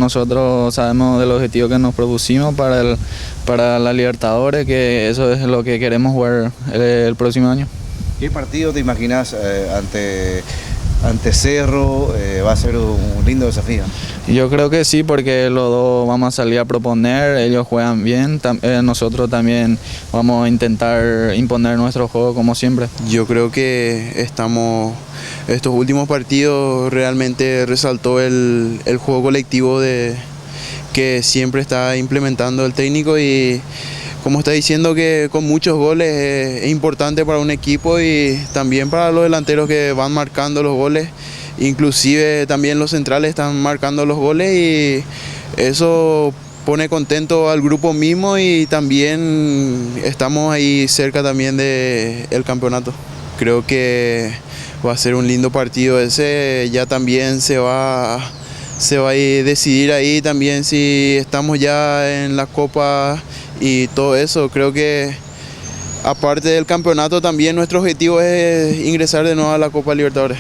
nosotros sabemos del objetivo que nos propusimos para la Libertadores, que eso es lo que queremos jugar el próximo año. ¿Qué partido te imaginas ante Cerro? Va a ser un lindo desafío. Yo creo que sí, porque los dos vamos a salir a proponer, ellos juegan bien, nosotros también vamos a intentar imponer nuestro juego como siempre. Yo creo que estos últimos partidos realmente resaltó el juego colectivo que siempre está implementando el técnico, y como está diciendo, que con muchos goles es importante para un equipo y también para los delanteros que van marcando los goles. Inclusive también los centrales están marcando los goles, y eso pone contento al grupo mismo, y también estamos ahí cerca también del campeonato. Creo que va a ser un lindo partido ese, ya también se va a decidir ahí también si estamos ya en la Copa y todo eso. Creo que aparte del campeonato también nuestro objetivo es ingresar de nuevo a la Copa Libertadores.